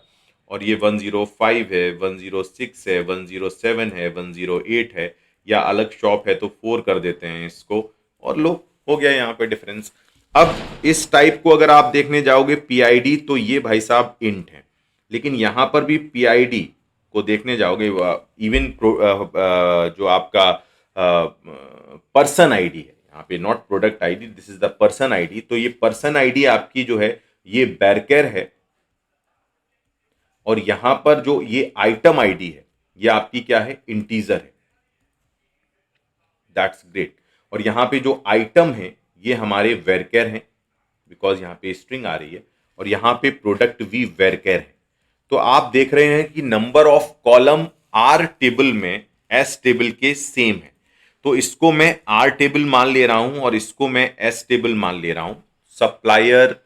और ये 105 है, 106 है, 107 है, 108 है, या अलग शॉप है तो 4 कर देते हैं इसको, और लो हो गया यहाँ पे डिफरेंस। अब इस टाइप को अगर आप देखने जाओगे PID, तो ये भाई साहब इंट है, लेकिन यहां पर भी PID को देखने जाओगे, इवन जो आपका पर्सन आईडी है यहाँ पे, not product ID, this is the person ID, तो ये पर्सन आईडी आपकी जो है ये बैरकेर है, और यहां पर जो ये आइटम आईडी है ये आपकी क्या है, इंटीजर है, दैट्स ग्रेट। और यहां पे जो आइटम है ये हमारे वेरकेर हैं, बिकॉज यहां पे स्ट्रिंग आ रही है, और यहां पे प्रोडक्ट वी वेरकेर है। तो आप देख रहे हैं कि number of column R table में एस टेबल के सेम है। तो इसको मैं आर टेबल मान ले रहा हूं और इसको मैं एस टेबल मान ले रहा हूं। Supplier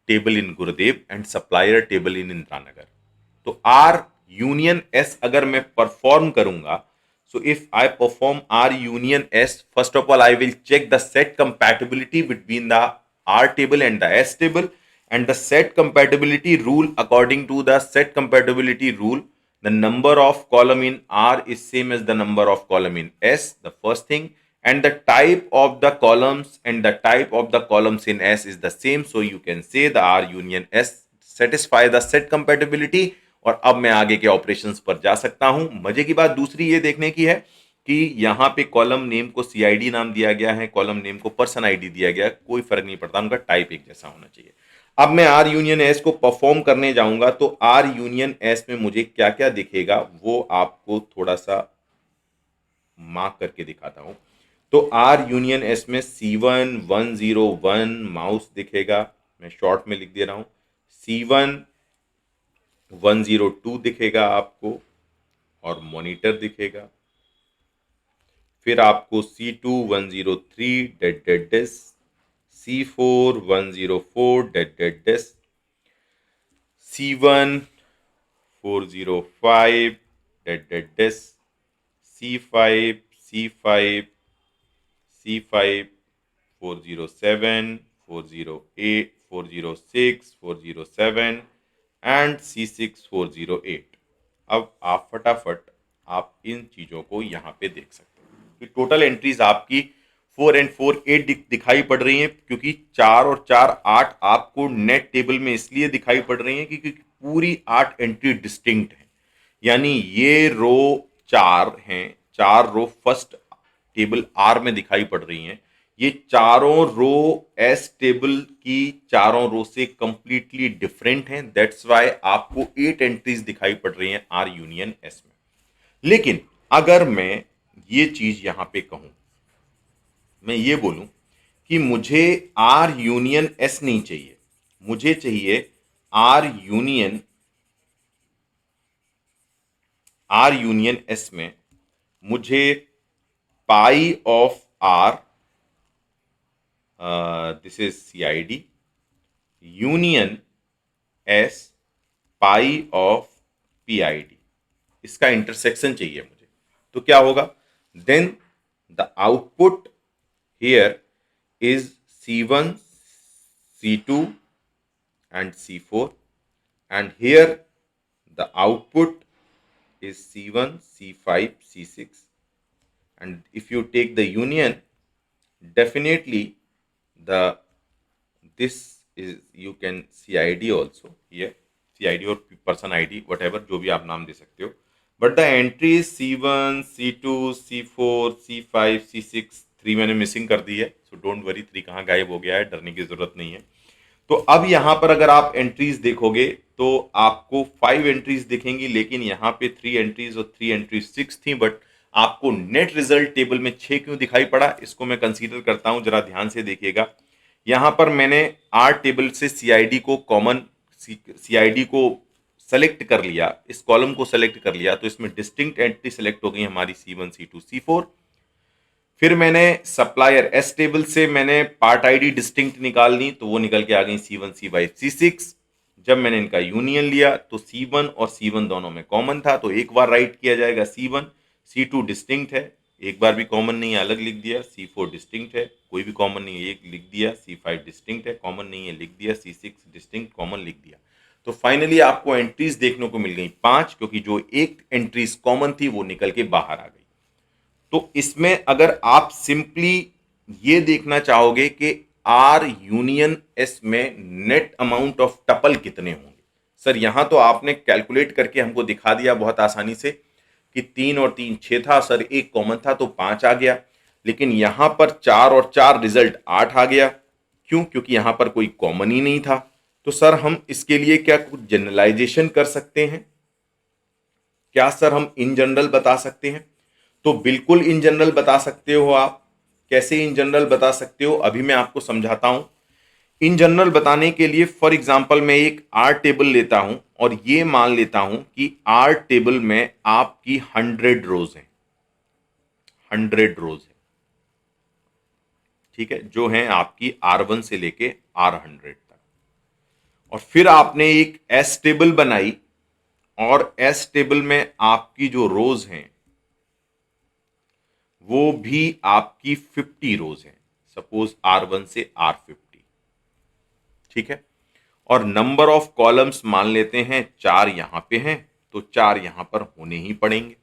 table in Gurudev and supplier table इन इंदिरानगर। तो आर यूनियन एस अगर मैं परफॉर्म करूंगा, so if I perform R union S, first of all I will check the set compatibility between the R table and the S table, and the set compatibility rule, according to the set compatibility rule, the number of column in R is same as the number of column in S, the first thing, and the type of the columns and the type of the columns in S is the same, so you can say the R union S satisfy the set compatibility। और अब मैं आगे के operations पर जा सकता हूं। मजे की बात दूसरी ये देखने की है कि यहां पे कॉलम नेम को सीआईडी नाम दिया गया है, कॉलम नेम को पर्सन आईडी दिया गया है, कोई फर्क नहीं पड़ता, उनका टाइप एक जैसा होना चाहिए। अब मैं आर यूनियन एस को परफॉर्म करने जाऊंगा, तो आर यूनियन एस में मुझे क्या क्या दिखेगा वो आपको थोड़ा सा मार्क करके दिखाता हूं। तो आर यूनियन एस में C1 101 माउस दिखेगा, मैं शॉर्ट में लिख दे रहा हूं। C1 102 दिखेगा आपको और मॉनिटर दिखेगा। फिर आपको C2 103 dead dead disk, C4 104 dead dead disk, C1 405 dead dead disk, C5 C5 C5 407 408 406 407 and C6 408। अब आप फटाफट आप इन चीजों को यहां पे देख सकते हैं कि टोटल एंट्रीज आपकी 4 एंड 4 8 दिखाई पड़ रही हैं, क्योंकि 4 और 4 8 आपको नेट टेबल में इसलिए दिखाई पड़ रही हैं क्योंकि पूरी 8 एंट्री डिस्टिंक्ट है। यानी ये रो 4 हैं, 4 रो फर्स्ट टेबल आर में दिखाई पड़ रही हैं, ये चारों रो एस टेबल की चारों रो से कंप्लीटली डिफरेंट हैं। दैट्स वाई आपको 8 एंट्रीज दिखाई पड़ रही हैं आर यूनियन एस में। लेकिन अगर मैं ये चीज यहां पे कहूं, मैं ये बोलूं कि मुझे आर यूनियन एस नहीं चाहिए, मुझे चाहिए आर यूनियन एस में मुझे pi of R, this is CID union S pi of PID, इसका इंटरसेक्शन चाहिए मुझे। तो क्या होगा, then the output here is C1 C2 and C4, and here the output is C1 C5 C6, and if you take the union, definitely the this is, you can CID also here, CID or person ID, whatever जो भी आप नाम दे सकते हो, but the entry is C1 C2 C4 C5 C6, 3 मैंने missing कर दी है, so don't worry 3 कहाँ गायब हो गया है, डरने की जरूरत नहीं है। तो अब यहां पर अगर आप एंट्रीज देखोगे तो आपको 5 एंट्रीज दिखेंगी, लेकिन यहां पे 3 एंट्रीज और 3 एंट्रीज 6 थी, बट आपको नेट रिजल्ट टेबल में 6 क्यों दिखाई पड़ा, इसको मैं कंसीडर करता हूं, जरा ध्यान से देखिएगा। यहां पर मैंने आर टेबल से सीआईडी को कॉमन सीआईडी को सेलेक्ट कर लिया, इस कॉलम को सेलेक्ट कर लिया, तो इसमें डिस्टिंक्ट एंट्री सेलेक्ट हो गई हमारी C1 C2 C4। फिर मैंने सप्लायर एस टेबल से मैंने पार्ट आईडी डिस्टिंक्ट निकालनी, तो वो निकल के आ गई C1 C5 C6। जब मैंने इनका यूनियन लिया तो C1 और C1 दोनों में कॉमन था, तो एक बार राइट किया जाएगा C1, C2 डिस्टिंक्ट है, एक बार भी कॉमन नहीं है, अलग लिख दिया, C4 डिस्टिंक्ट है, कोई भी कॉमन नहीं है, एक लिख दिया, C5 डिस्टिंक्ट है, कॉमन नहीं है, लिख दिया, C6 डिस्टिंक्ट, कॉमन लिख दिया। तो फाइनली आपको एंट्रीज देखने को मिल गई 5, क्योंकि जो एक एंट्रीज कॉमन थी वो निकल के बाहर आ गई। तो इसमें अगर आप सिंपली ये देखना चाहोगे कि आर यूनियन एस में नेट अमाउंट ऑफ टपल कितने होंगे, सर यहां तो आपने कैलकुलेट करके हमको दिखा दिया बहुत आसानी से कि 3 और 3 6 था सर, एक कॉमन था तो 5 आ गया, लेकिन यहां पर 4 और 4 रिजल्ट 8 आ गया। क्यों? क्योंकि यहां पर कोई कॉमन ही नहीं था। तो सर हम इसके लिए क्या कुछ जनरलाइजेशन कर सकते हैं? क्या सर हम इन जनरल बता सकते हैं? तो बिल्कुल इन जनरल बता सकते हो आप। कैसे इन जनरल बता सकते हो, अभी मैं आपको समझाता हूं। इन जनरल बताने के लिए फॉर एग्जांपल मैं एक आर टेबल लेता हूं और ये मान लेता हूं कि आर टेबल में आपकी 100 रोज हैं, 100 रोज है, ठीक है, जो है आपकी R1 से लेके R100 तक। और फिर आपने एक एस टेबल बनाई और एस टेबल में आपकी जो रोज हैं वो भी आपकी 50 रोज हैं, सपोज R1 से R50, ठीक है। और नंबर ऑफ कॉलम्स मान लेते हैं 4 यहां पे हैं, तो 4 यहां पर होने ही पड़ेंगे।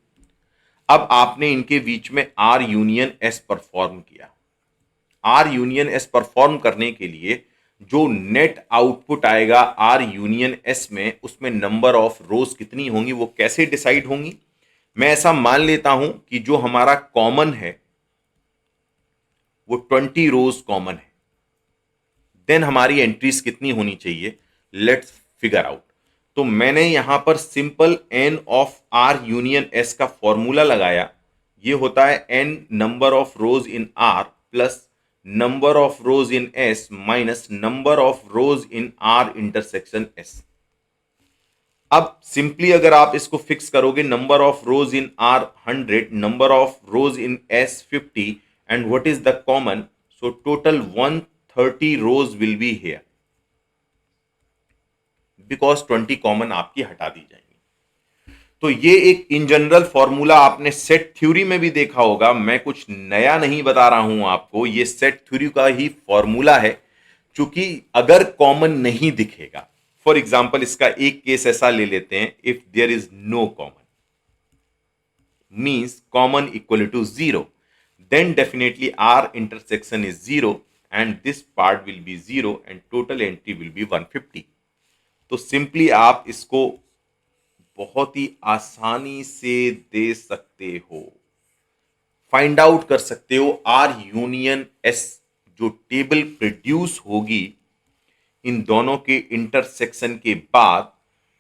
अब आपने इनके बीच में आर यूनियन एस परफॉर्म किया। आर यूनियन एस परफॉर्म करने के लिए जो नेट आउटपुट आएगा आर यूनियन एस में, उसमें नंबर ऑफ रोज कितनी होंगी, वो कैसे डिसाइड होंगी? मैं ऐसा मान लेता हूं कि जो हमारा कॉमन है वो 20 रोज कॉमन है। देन हमारी एंट्रीज कितनी होनी चाहिए, लेट्स फिगर आउट। तो मैंने यहां पर simple n of R union S का फॉर्मूला लगाया। ये होता है n number of rows in R plus number of rows in S minus number of rows in R intersection S. अब सिंपली अगर आप इसको फिक्स करोगे, number of rows in R 100, number of rows in S 50, and what is the common, so total 130 rows will be here, because 20 common आपकी हटा दी जाएंगी। तो ये एक इन जनरल फॉर्मूला आपने सेट थ्योरी में भी देखा होगा, मैं कुछ नया नहीं बता रहा हूं आपको, ये सेट थ्योरी का ही फॉर्मूला है। क्योंकि अगर कॉमन नहीं दिखेगा, फॉर एग्जाम्पल इसका एक केस ऐसा ले लेते हैं, if there is no common means common equal to 0, then definitely R intersection is 0 and this part will be 0 and total entry will be 150। तो सिंपली आप इसको बहुत ही आसानी से दे सकते हो, फाइंड आउट कर सकते हो। आर यूनियन एस जो टेबल प्रोड्यूस होगी इन दोनों के इंटरसेक्शन के बाद,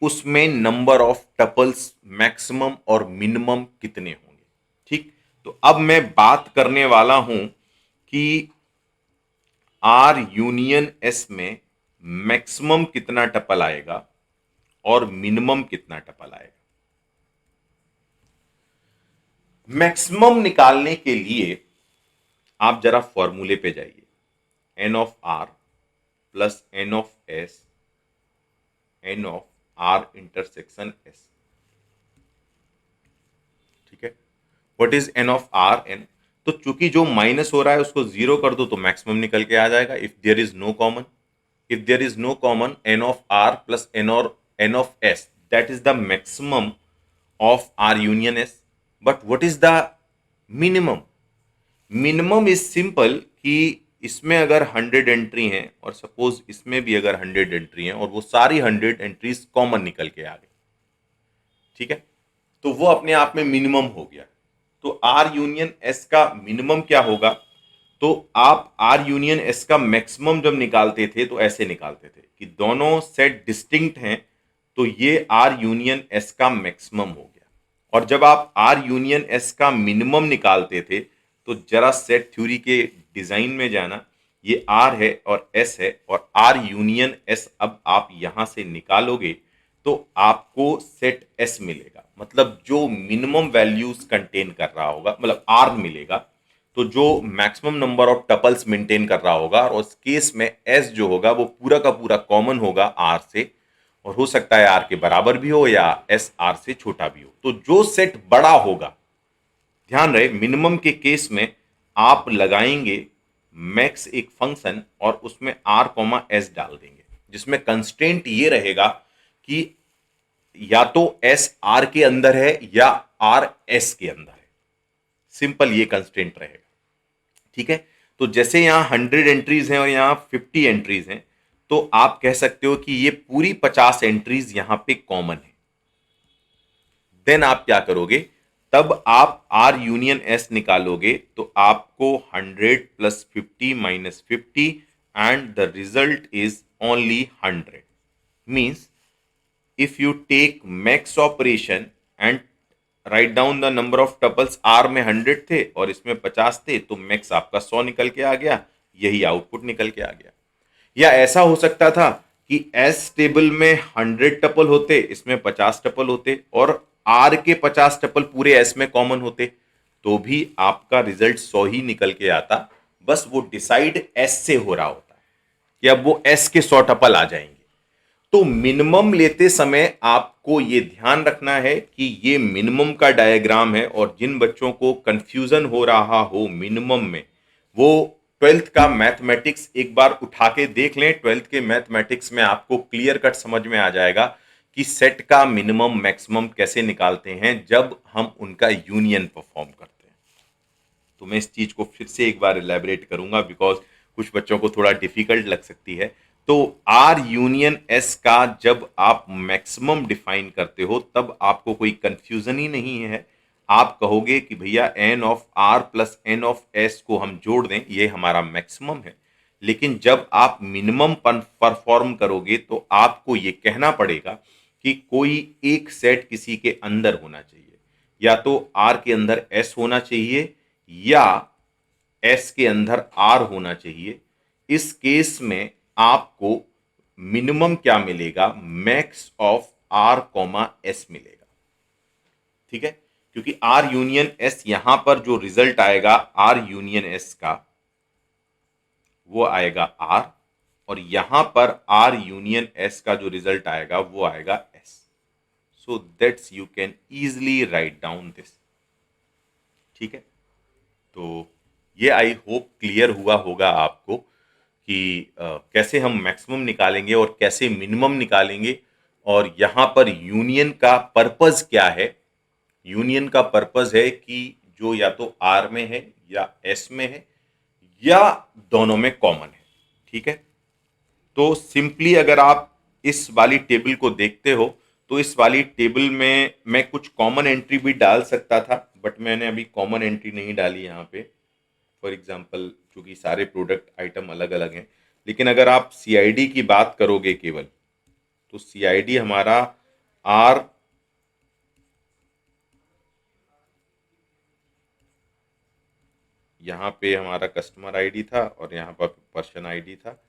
उसमें नंबर ऑफ टपल्स मैक्सिमम और मिनिमम कितने होंगे, ठीक। तो अब मैं बात करने वाला हूं कि आर यूनियन एस में मैक्सिमम कितना टपल आएगा और मिनिमम कितना टपल आएगा। मैक्सिमम निकालने के लिए आप जरा फॉर्मूले पे जाइए, n of R plus n of S n of R intersection S, ठीक है। What is n of R n, तो चूंकि जो माइनस हो रहा है उसको जीरो कर दो तो मैक्सिमम निकल के आ जाएगा। If there is no common, if there is no common, n of R plus n और n of S, that is the maximum of R union S. But what is the minimum? Minimum is simple कि इसमें अगर 100 entry हैं और suppose इसमें भी अगर 100 entry हैं और वो सारी 100 एंट्रीज कॉमन निकल के आ गई, ठीक है, तो वो अपने आप में मिनिमम हो गया। तो आर यूनियन एस का मिनिमम क्या होगा? तो आप आर यूनियन एस का मैक्सिमम जब निकालते थे तो ऐसे निकालते थे कि दोनों सेट डिस्टिंक्ट हैं, तो ये आर यूनियन एस का मैक्सिमम हो गया। और जब आप आर यूनियन एस का मिनिमम निकालते थे तो जरा सेट थ्योरी के डिजाइन में जाना, ये आर है और एस है और आर यूनियन एस अब आप यहां से निकालोगे तो आपको सेट एस मिलेगा, मतलब जो मिनिमम वैल्यूज कंटेन कर रहा होगा, मतलब आर मिलेगा। तो जो maximum number of tuples maintain कर रहा होगा, और उस केस में एस जो होगा वो पूरा का पूरा कॉमन होगा आर से, और हो सकता है आर के बराबर भी हो या एस आर से छोटा भी हो। तो जो सेट बड़ा होगा, ध्यान रहे मिनिमम के केस में आप लगाएंगे मैक्स एक फंक्शन और उसमें आर कॉमा एस डाल देंगे, जिसमें कंस्ट्रेंट ये रहेगा कि या तो एस आर के अंदर है या आर एस के अंदर है। सिंपल ये कंस्ट्रेंट रहेगा, ठीक है। तो जैसे यहां 100 एंट्रीज हैं और यहां 50 एंट्रीज हैं, तो आप कह सकते हो कि ये पूरी 50 एंट्रीज यहां पे कॉमन है। देन आप क्या करोगे, तब आप आर यूनियन एस निकालोगे तो आपको 100 plus 50 minus 50 and the result is only 100। Means if you take max operation and write down the number of tuples, R में 100 थे और इसमें 50 थे, तो मैक्स आपका 100 निकल के आ गया, यही आउटपुट निकल के आ गया। या ऐसा हो सकता था कि एस टेबल में 100 टपल होते, इसमें 50 टपल होते, और आर के 50 टपल पूरे एस में कॉमन होते, तो भी आपका रिजल्ट 100 ही निकल के आता। बस वो डिसाइड एस से हो रहा होता है कि अब वो एस के 100 टपल आ जाएंगे। तो मिनिमम लेते समय आपको ये ध्यान रखना है कि ये मिनिमम का डायग्राम है, और जिन बच्चों को कंफ्यूजन हो रहा हो मिनिमम में, वो 12th का मैथमेटिक्स एक बार उठा के देख लें। 12th के मैथमेटिक्स में आपको क्लियर कट समझ में आ जाएगा कि सेट का मिनिमम मैक्सिमम कैसे निकालते हैं जब हम उनका यूनियन परफॉर्म करते हैं। तो मैं इस चीज को फिर से एक बार इलेबरेट करूंगा, बिकॉज कुछ बच्चों को थोड़ा डिफिकल्ट लग सकती है। तो आर यूनियन एस का जब आप मैक्सिमम डिफाइन करते हो तब आपको कोई कंफ्यूजन ही नहीं है। आप कहोगे कि भैया n of R plus n of S को हम जोड़ दें, ये हमारा मैक्सिमम है। लेकिन जब आप मिनिमम परफॉर्म करोगे तो आपको ये कहना पड़ेगा कि कोई एक सेट किसी के अंदर होना चाहिए, या तो आर के अंदर एस होना चाहिए या एस के अंदर आर होना चाहिए। इस केस में आपको मिनिमम क्या मिलेगा, max of R comma S मिलेगा। ठीक है, क्योंकि आर यूनियन एस यहां पर जो रिजल्ट आएगा आर यूनियन एस का, वो आएगा आर, और यहां पर आर यूनियन एस का जो रिजल्ट आएगा वो आएगा S. So that's you can easily write down this. ठीक है, तो ये आई होप क्लियर हुआ होगा आपको कि कैसे हम मैक्सिमम निकालेंगे और कैसे मिनिमम निकालेंगे, और यहां पर यूनियन का पर्पस क्या है। यूनियन का पर्पस है कि जो या तो आर में है या एस में है या दोनों में कॉमन है। ठीक है, तो सिंपली अगर आप इस वाली टेबल को देखते हो तो इस वाली टेबल में मैं कुछ कॉमन एंट्री भी डाल सकता था, बट मैंने अभी कॉमन एंट्री नहीं डाली यहाँ पे। फॉर एग्जांपल, चूंकि सारे प्रोडक्ट आइटम अलग अलग हैं, लेकिन अगर आप सीआईडी की बात करोगे केवल, तो सीआईडी हमारा आर यहाँ पे हमारा कस्टमर आईडी था और यहाँ पर पर्सन आईडी था,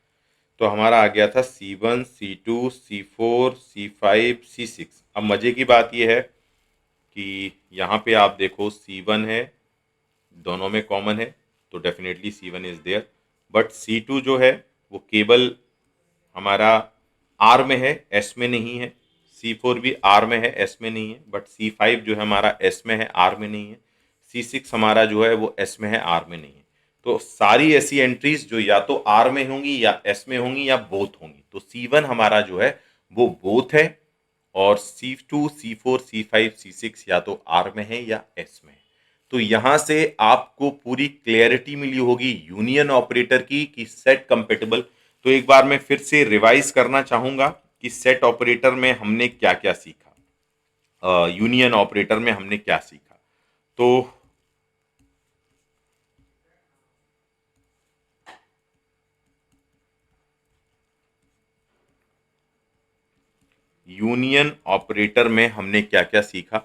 तो हमारा आ गया था C1 C2 C4 C5 C6। अब मजे की बात यह है कि यहाँ पे आप देखो C1 है, दोनों में कॉमन है, तो definitely C1 is there. But C2 जो है वो केवल हमारा आर में है, एस में नहीं है। C4 भी आर में है, एस में नहीं है। बट C5 जो है हमारा एस में है, आर में नहीं है। C6 हमारा जो है वो एस में है, आर में नहीं है। तो सारी ऐसी एंट्रीज जो या तो आर में होंगी या एस में होंगी या बोथ होंगी, तो C1 हमारा जो है वो बोथ है, और C2 C4 C5 C6 या तो आर में है या एस में है। तो यहां से आपको पूरी क्लियरिटी मिली होगी यूनियन ऑपरेटर की कि सेट कंपेटेबल। तो एक बार मैं फिर से रिवाइज करना चाहूंगा कि सेट ऑपरेटर में हमने क्या क्या सीखा, यूनियन ऑपरेटर में हमने क्या सीखा। तो यूनियन ऑपरेटर में हमने क्या क्या सीखा,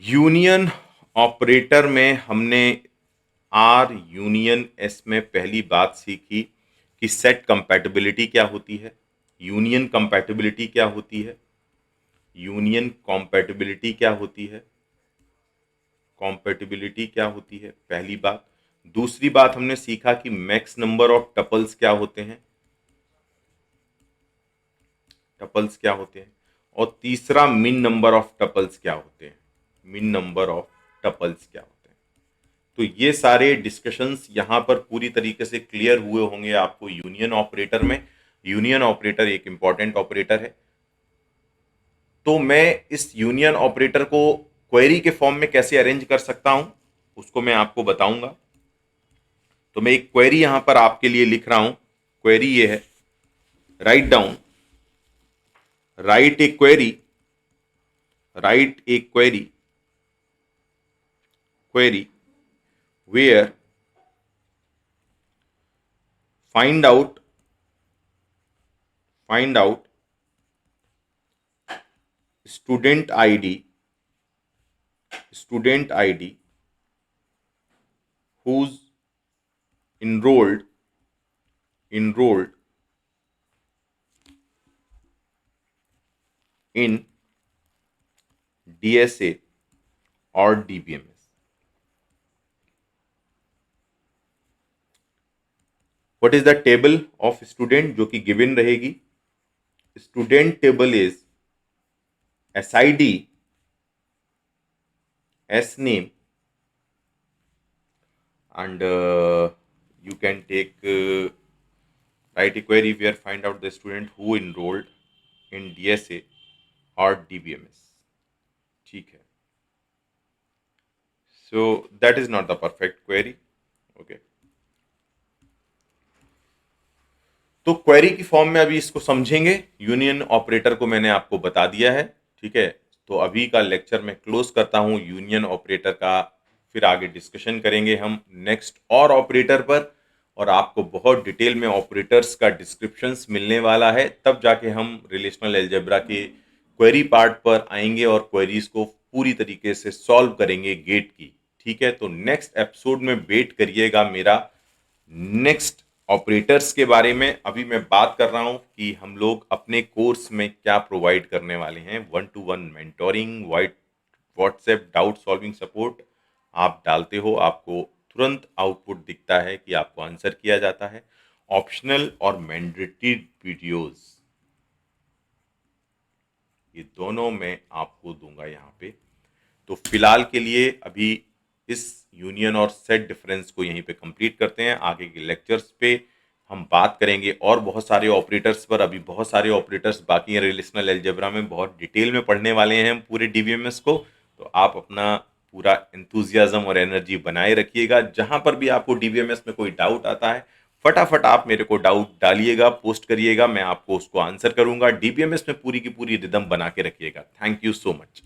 यूनियन ऑपरेटर में हमने आर यूनियन एस में पहली बात सीखी कि सेट कंपैटिबिलिटी क्या होती है, यूनियन कंपैटिबिलिटी क्या होती है, यूनियन कॉम्पैटिबिलिटी क्या होती है, कॉम्पैटिबिलिटी क्या होती है, पहली बात। दूसरी बात हमने सीखा कि मैक्स नंबर ऑफ टपल्स क्या होते हैं, टपल्स क्या होते हैं, और तीसरा मिन नंबर ऑफ टपल्स क्या होते हैं, मिन नंबर ऑफ टपल्स क्या होते हैं। तो ये सारे डिस्कशंस यहाँ पर पूरी तरीके से क्लियर हुए होंगे आपको यूनियन ऑपरेटर में। यूनियन ऑपरेटर एक इंपॉर्टेंट ऑपरेटर है। तो मैं इस यूनियन ऑपरेटर को क्वेरी के फॉर्म में कैसे अरेंज कर सकता हूं उसको मैं आपको बताऊंगा। तो मैं एक क्वेरी यहां पर आपके लिए लिख रहा हूं। क्वेरी ये है, write down, right A query, right A query, query where find out student id student ID who's enrolled in DSA or DBMS. What is the table of student जो कि given रहेगी? Student table is SID, S name, and you can take write a query where find out the student who enrolled in DSA or DBMS. ठीक है. So that is not the perfect query. Okay. तो query की form में अभी इसको समझेंगे. Union operator को मैंने आपको बता दिया है. ठीक है. तो अभी का लेक्चर मैं क्लोज करता हूं यूनियन ऑपरेटर का. फिर आगे डिस्कशन करेंगे हम नेक्स्ट और ऑपरेटर पर, और आपको बहुत डिटेल में ऑपरेटर्स का डिस्क्रिप्शंस मिलने वाला है. तब जाके हम रिलेशनल अलजेब्रा के क्वेरी पार्ट पर आएंगे और क्वेरीज को पूरी तरीके से सॉल्व करेंगे गेट की. ठीक है. तो नेक्स्ट एपिसोड में वेट करिएगा मेरा नेक्स्ट ऑपरेटर्स के बारे में. अभी मैं बात कर रहा हूं कि हम लोग अपने कोर्स में क्या प्रोवाइड करने वाले हैं. 1-to-1 mentoring, WhatsApp doubt solving support आप डालते हो, आपको तुरंत आउटपुट दिखता है कि आपको आंसर किया जाता है. ऑप्शनल और मैंडेटरी वीडियोस, ये दोनों मैं आपको दूंगा यहाँ पे. तो फिलहाल के लिए अभी इस यूनियन और सेट डिफरेंस को यहीं पे कंप्लीट करते हैं. आगे के लेक्चर्स पे हम बात करेंगे और बहुत सारे ऑपरेटर्स पर. अभी बहुत सारे ऑपरेटर्स बाकी हैं रिलेशनल अलजेब्रा में, बहुत डिटेल में पढ़ने वाले हैं हम पूरे डीबीएमएस को. तो आप अपना पूरा एंथुजियाज्म और एनर्जी बनाए रखिएगा. जहां पर भी आपको डीबीएमएस में कोई डाउट आता है, फटाफट आप मेरे को डाउट डालिएगा, पोस्ट करिएगा, मैं आपको उसको आंसर करूंगा. डीबीएमएस में पूरी की पूरी रिदम बना के रखिएगा. Thank you so much.